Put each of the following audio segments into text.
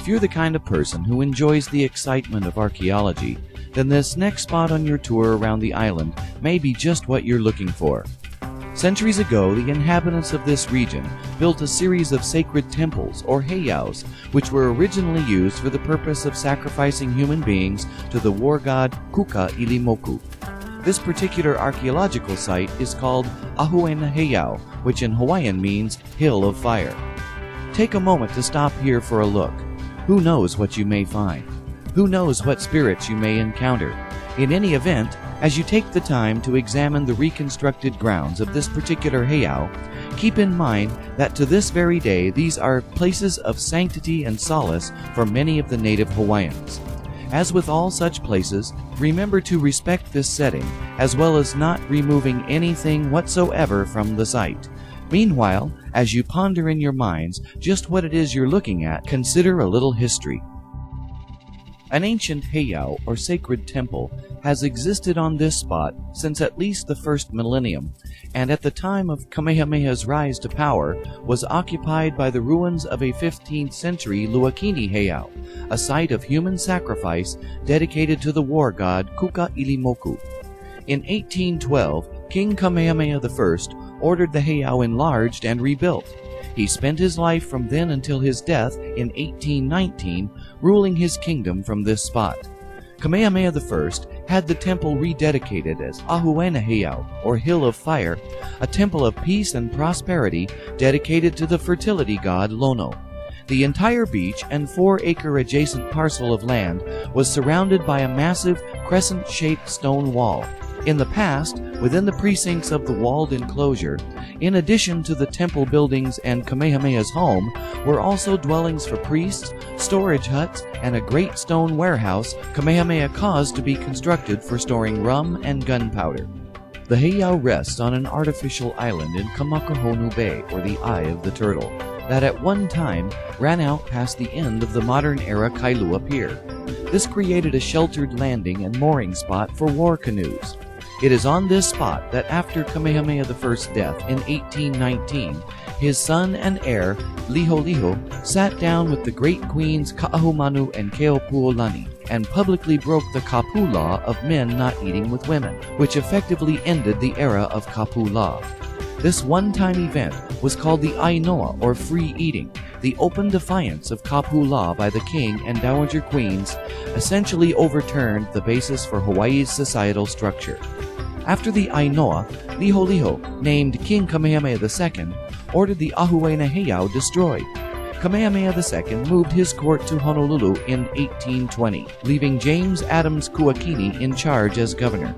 If you're the kind of person who enjoys the excitement of archaeology, then this next spot on your tour around the island may be just what you're looking for. Centuries ago, the inhabitants of this region built a series of sacred temples, or heiaus, which were originally used for the purpose of sacrificing human beings to the war god Kuka'ilimoku. This particular archaeological site is called Ahu'ena Heiau, which in Hawaiian means Hill of Fire. Take a moment to stop here for a look. Who knows what you may find? Who knows what spirits you may encounter? In any event, as you take the time to examine the reconstructed grounds of this particular heiau, keep in mind that to this very day these are places of sanctity and solace for many of the native Hawaiians. As with all such places, remember to respect this setting, as well as not removing anything whatsoever from the site. Meanwhile, as you ponder in your minds just what it is you're looking at, consider a little history. An ancient heiau, or sacred temple, has existed on this spot since at least the first millennium, and at the time of Kamehameha's rise to power was occupied by the ruins of a 15th century Luakini heiau, a site of human sacrifice dedicated to the war god Kuka'ilimoku. In 1812, King Kamehameha I ordered the heiau enlarged and rebuilt. He spent his life from then until his death in 1819, ruling his kingdom from this spot. Kamehameha I had the temple rededicated as Ahu'ena Heiau, or Hill of Fire, a temple of peace and prosperity dedicated to the fertility god Lono. The entire beach and 4-acre adjacent parcel of land was surrounded by a massive crescent-shaped stone wall. In the past, within the precincts of the walled enclosure, in addition to the temple buildings and Kamehameha's home, were also dwellings for priests, storage huts, and a great stone warehouse Kamehameha caused to be constructed for storing rum and gunpowder. The heiau rests on an artificial island in Kamakahonu Bay, or the Eye of the Turtle, that at one time ran out past the end of the modern-era Kailua Pier. This created a sheltered landing and mooring spot for war canoes. It is on this spot that after Kamehameha I's death in 1819, his son and heir, Liholiho, sat down with the great queens Ka'ahumanu and Keopuolani and publicly broke the Kapu law of men not eating with women, which effectively ended the era of Kapu law. This one-time event was called the Ainoa, or free eating, the open defiance of Kapu law by the king and dowager queens, essentially overturned the basis for Hawaii's societal structure. After the Ainoa, Liholiho, named King Kamehameha II, ordered the Ahu'ena Heiau destroyed. Kamehameha II moved his court to Honolulu in 1820, leaving James Adams Kuakini in charge as governor.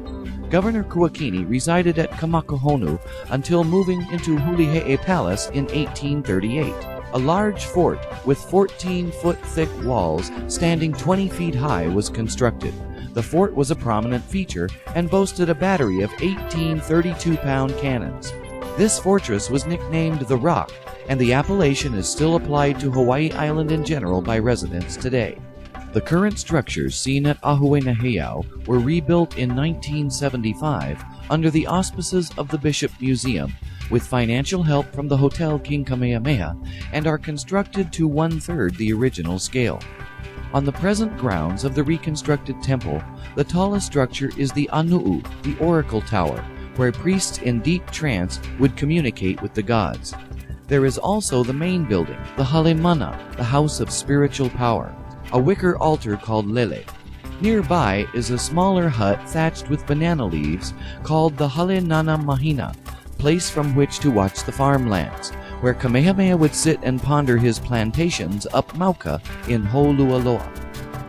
Governor Kuakini resided at Kamakahonu until moving into Hulihe'e Palace in 1838. A large fort with 14-foot-thick walls standing 20 feet high was constructed. The fort was a prominent feature and boasted a battery of 18 32-pound cannons. This fortress was nicknamed the Rock, and the appellation is still applied to Hawaii Island in general by residents today. The current structures seen at Ahu'ena Heiau were rebuilt in 1975 under the auspices of the Bishop Museum, with financial help from the Hotel King Kamehameha, and are constructed to 1/3 the original scale. On the present grounds of the reconstructed temple, the tallest structure is the Anu'u, the Oracle Tower, where priests in deep trance would communicate with the gods. There is also the main building, the Halemana, the House of Spiritual Power, a wicker altar called Lele. Nearby is a smaller hut thatched with banana leaves called the Halenana Mahina, place from which to watch the farmlands, where Kamehameha would sit and ponder his plantations up Mauka in Holualoa.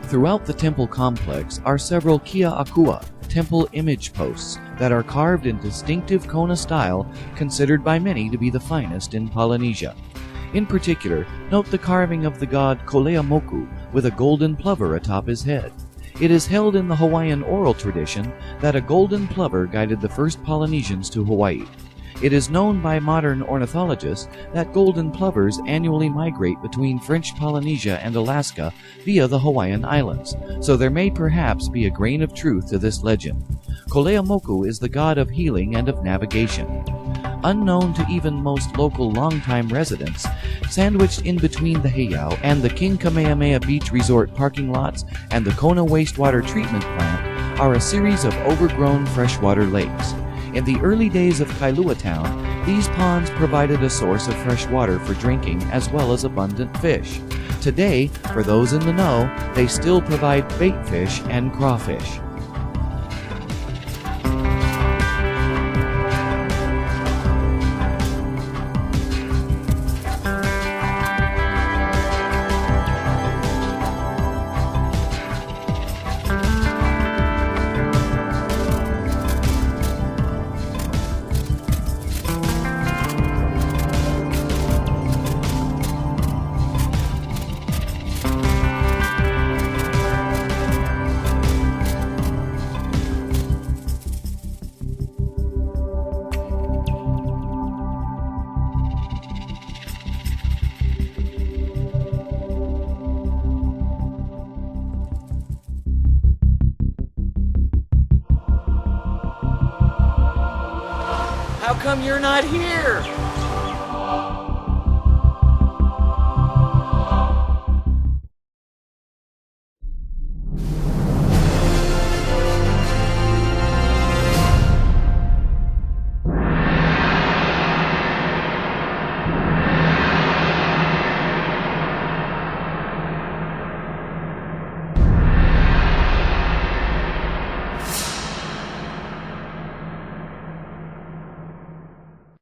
Throughout the temple complex are several kia'akua, temple image posts, that are carved in distinctive Kona style considered by many to be the finest in Polynesia. In particular, note the carving of the god Kuka'ilimoku with a golden plover atop his head. It is held in the Hawaiian oral tradition that a golden plover guided the first Polynesians to Hawaii. It is known by modern ornithologists that golden plovers annually migrate between French Polynesia and Alaska via the Hawaiian Islands, so there may perhaps be a grain of truth to this legend. Kuka'ilimoku is the god of healing and of navigation. unknown to even most local longtime residents, sandwiched in between the Heiau and the King Kamehameha Beach Resort parking lots and the Kona Wastewater Treatment Plant, are a series of overgrown freshwater lakes. In the early days of Kailua Town, these ponds provided a source of fresh water for drinking as well as abundant fish. Today, for those in the know, they still provide bait fish and crawfish. How come you're not here?